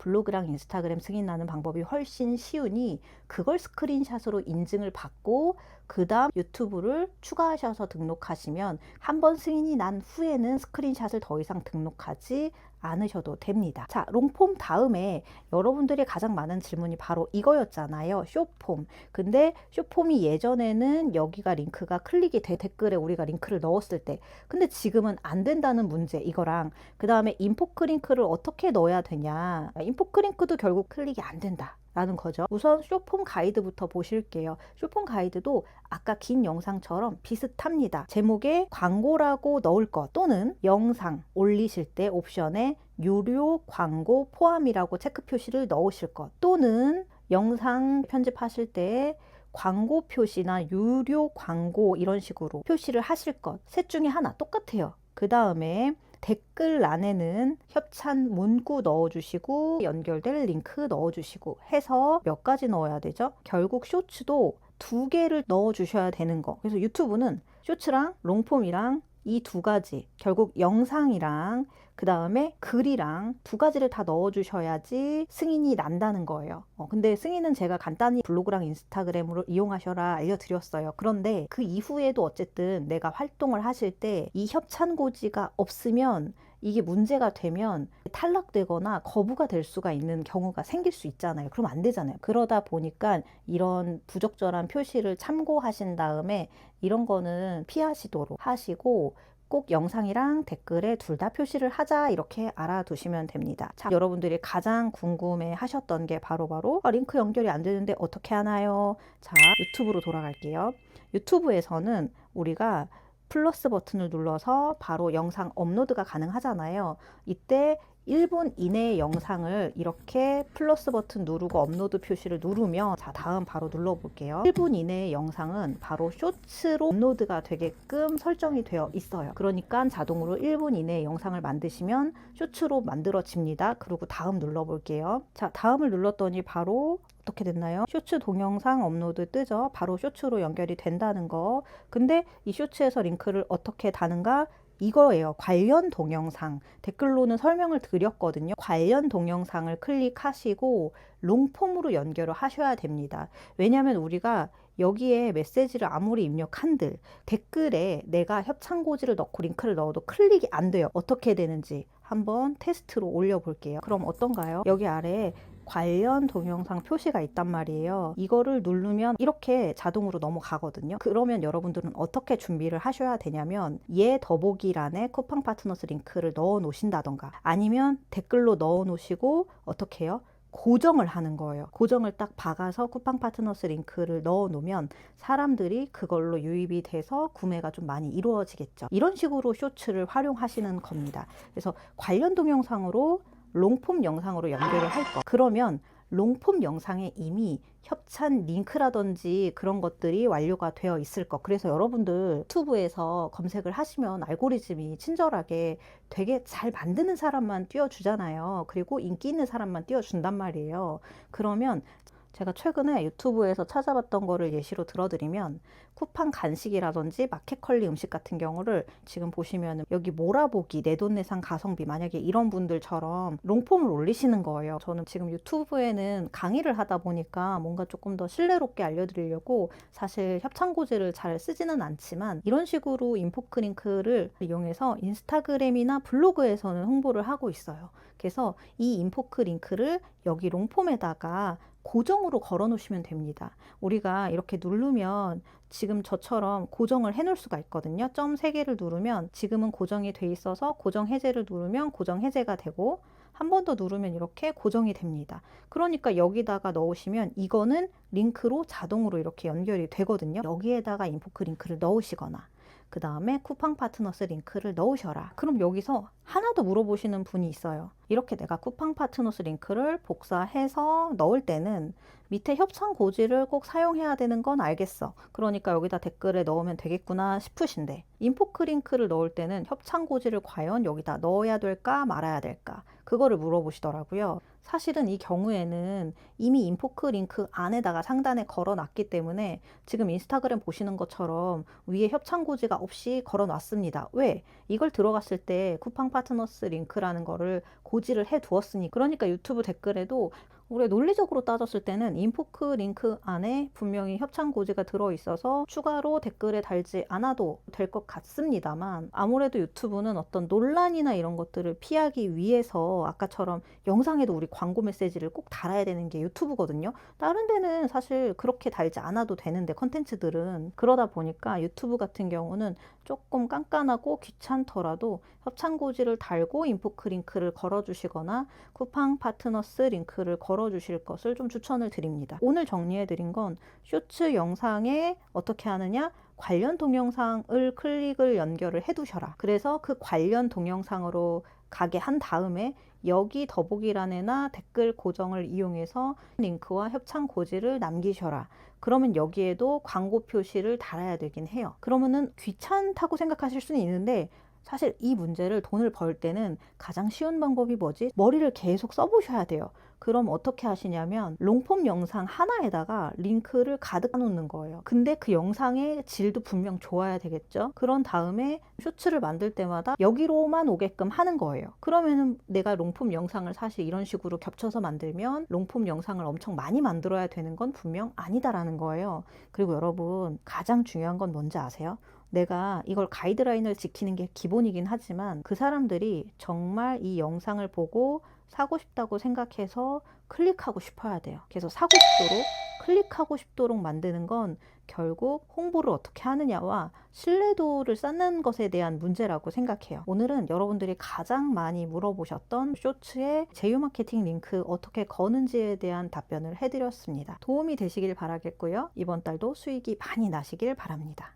블로그랑 인스타그램 승인나는 방법이 훨씬 쉬우니 그걸 스크린샷으로 인증을 받고 그 다음 유튜브를 추가하셔서 등록하시면 한 번 승인이 난 후에는 스크린샷을 더 이상 등록하지 않으셔도 됩니다. 자, 롱폼 다음에 여러분들이 가장 많은 질문이 바로 이거였잖아요. 숏폼. 근데 숏폼이 예전에는 여기가 링크가 클릭이 돼, 댓글에 우리가 링크를 넣었을 때. 근데 지금은 안 된다는 문제, 이거랑 그 다음에 인포크 링크를 어떻게 넣어야 되냐. 인포크 링크도 결국 클릭이 안 된다 라는 거죠. 우선 숏폼 가이드부터 보실게요. 숏폼 가이드도 아까 긴 영상처럼 비슷합니다. 제목에 광고라고 넣을 것 또는 영상 올리실 때 옵션에 유료 광고 포함이라고 체크 표시를 넣으실 것 또는 영상 편집하실 때 광고 표시나 유료 광고 이런 식으로 표시를 하실 것 셋 중에 하나 똑같아요. 그 다음에 댓글란에는 협찬 문구 넣어주시고 연결될 링크 넣어주시고 해서 몇 가지 넣어야 되죠? 결국 쇼츠도 2개를 넣어주셔야 되는 거. 그래서 유튜브는 쇼츠랑 롱폼이랑 이 2가지 결국 영상이랑 그 다음에 글이랑 2가지를 다 넣어주셔야지 승인이 난다는 거예요. 근데 승인은 제가 간단히 블로그랑 인스타그램으로 이용하셔라 알려드렸어요. 그런데 그 이후에도 어쨌든 내가 활동을 하실 때 이 협찬고지가 없으면 이게 문제가 되면 탈락되거나 거부가 될 수가 있는 경우가 생길 수 있잖아요. 그럼 안 되잖아요. 그러다 보니까 이런 부적절한 표시를 참고하신 다음에 이런 거는 피하시도록 하시고 꼭 영상이랑 댓글에 둘 다 표시를 하자 이렇게 알아두시면 됩니다. 자, 여러분들이 가장 궁금해 하셨던 게 바로 링크 연결이 안 되는데 어떻게 하나요? 자, 유튜브로 돌아갈게요. 유튜브에서는 우리가 플러스 버튼을 눌러서 바로 영상 업로드가 가능하잖아요. 이때 1분 이내의 영상을 이렇게 플러스 버튼 누르고 업로드 표시를 누르면 자, 다음 바로 눌러볼게요. 1분 이내의 영상은 바로 쇼츠로 업로드가 되게끔 설정이 되어 있어요. 그러니까 자동으로 1분 이내의 영상을 만드시면 쇼츠로 만들어집니다. 그리고 다음 눌러볼게요. 자, 다음을 눌렀더니 바로 어떻게 됐나요? 쇼츠 동영상 업로드 뜨죠? 바로 쇼츠로 연결이 된다는 거. 근데 이 쇼츠에서 링크를 어떻게 다는가? 이거예요. 관련 동영상. 댓글로는 설명을 드렸거든요. 관련 동영상을 클릭하시고 롱폼으로 연결을 하셔야 됩니다. 왜냐하면 우리가 여기에 메시지를 아무리 입력한들 댓글에 내가 협찬고지를 넣고 링크를 넣어도 클릭이 안 돼요. 어떻게 되는지 한번 테스트로 올려볼게요. 그럼 어떤가요? 여기 아래에 관련 동영상 표시가 있단 말이에요. 이거를 누르면 이렇게 자동으로 넘어가거든요. 그러면 여러분들은 어떻게 준비를 하셔야 되냐면 얘 더보기란에 쿠팡 파트너스 링크를 넣어 놓으신다던가 아니면 댓글로 넣어 놓으시고 어떻게 해요? 고정을 하는 거예요. 고정을 딱 박아서 쿠팡 파트너스 링크를 넣어 놓으면 사람들이 그걸로 유입이 돼서 구매가 좀 많이 이루어지겠죠. 이런 식으로 쇼츠를 활용하시는 겁니다. 그래서 관련 동영상으로 롱폼 영상으로 연결을 할 거. 그러면 롱폼 영상에 이미 협찬 링크라든지 그런 것들이 완료가 되어 있을 거. 그래서 여러분들 유튜브에서 검색을 하시면 알고리즘이 친절하게 되게 잘 만드는 사람만 띄워주잖아요. 그리고 인기 있는 사람만 띄워준단 말이에요. 그러면 제가 최근에 유튜브에서 찾아봤던 거를 예시로 들어드리면 쿠팡 간식이라든지 마켓컬리 음식 같은 경우를 지금 보시면 여기 몰아보기 내돈내산 가성비 만약에 이런 분들처럼 롱폼을 올리시는 거예요. 저는 지금 유튜브에는 강의를 하다 보니까 뭔가 조금 더 신뢰롭게 알려드리려고 사실 협찬고지를 잘 쓰지는 않지만 이런 식으로 인포크 링크를 이용해서 인스타그램이나 블로그에서는 홍보를 하고 있어요. 그래서 이 인포크 링크를 여기 롱폼에다가 고정으로 걸어 놓으시면 됩니다. 우리가 이렇게 누르면 지금 저처럼 고정을 해 놓을 수가 있거든요. 점 3개를 누르면 지금은 고정이 돼 있어서 고정 해제를 누르면 고정 해제가 되고 한 번 더 누르면 이렇게 고정이 됩니다. 그러니까 여기다가 넣으시면 이거는 링크로 자동으로 이렇게 연결이 되거든요. 여기에다가 인포크 링크를 넣으시거나 그 다음에 쿠팡 파트너스 링크를 넣으셔라. 그럼 여기서 하나 더 물어보시는 분이 있어요. 이렇게 내가 쿠팡 파트너스 링크를 복사해서 넣을 때는 밑에 협찬 고지를 꼭 사용해야 되는 건 알겠어. 그러니까 여기다 댓글에 넣으면 되겠구나 싶으신데 인포크 링크를 넣을 때는 협찬 고지를 과연 여기다 넣어야 될까 말아야 될까? 그거를 물어보시더라고요. 사실은 이 경우에는 이미 인포크 링크 안에다가 상단에 걸어 놨기 때문에 지금 인스타그램 보시는 것처럼 위에 협찬 고지가 없이 걸어 놨습니다. 왜? 이걸 들어갔을 때 쿠팡 파트너스 링크라는 거를 고지를 해 두었으니. 그러니까 유튜브 댓글에도 우리 논리적으로 따졌을 때는 인포크 링크 안에 분명히 협찬 고지가 들어있어서 추가로 댓글에 달지 않아도 될 것 같습니다만, 아무래도 유튜브는 어떤 논란이나 이런 것들을 피하기 위해서 아까처럼 영상에도 우리 광고 메시지를 꼭 달아야 되는 게 유튜브거든요. 다른 데는 사실 그렇게 달지 않아도 되는데, 컨텐츠들은. 그러다 보니까 유튜브 같은 경우는 조금 깐깐하고 귀찮더라도 협찬 고지를 달고 인포크 링크를 걸어주시거나 쿠팡 파트너스 링크를 걸어주실 것을 좀 추천을 드립니다. 오늘 정리해드린 건 쇼츠 영상에 어떻게 하느냐, 관련 동영상을 클릭을 연결을 해두셔라. 그래서 그 관련 동영상으로 가게 한 다음에 여기 더보기란에나 댓글 고정을 이용해서 링크와 협찬 고지를 남기셔라. 그러면 여기에도 광고 표시를 달아야 되긴 해요. 그러면은 귀찮다고 생각하실 수는 있는데, 사실 이 문제를 돈을 벌 때는 가장 쉬운 방법이 뭐지? 머리를 계속 써보셔야 돼요. 그럼 어떻게 하시냐면 롱폼 영상 하나에다가 링크를 가득 놓는 거예요. 근데 그 영상의 질도 분명 좋아야 되겠죠? 그런 다음에 쇼츠를 만들 때마다 여기로만 오게끔 하는 거예요. 그러면은 내가 롱폼 영상을 사실 이런 식으로 겹쳐서 만들면 롱폼 영상을 엄청 많이 만들어야 되는 건 분명 아니다라는 거예요. 그리고 여러분, 가장 중요한 건 뭔지 아세요? 내가 이걸 가이드라인을 지키는 게 기본이긴 하지만 그 사람들이 정말 이 영상을 보고 사고 싶다고 생각해서 클릭하고 싶어야 돼요. 그래서 사고 싶도록, 클릭하고 싶도록 만드는 건 결국 홍보를 어떻게 하느냐와 신뢰도를 쌓는 것에 대한 문제라고 생각해요. 오늘은 여러분들이 가장 많이 물어보셨던 쇼츠의 제휴 마케팅 링크 어떻게 거는지에 대한 답변을 해드렸습니다. 도움이 되시길 바라겠고요. 이번 달도 수익이 많이 나시길 바랍니다.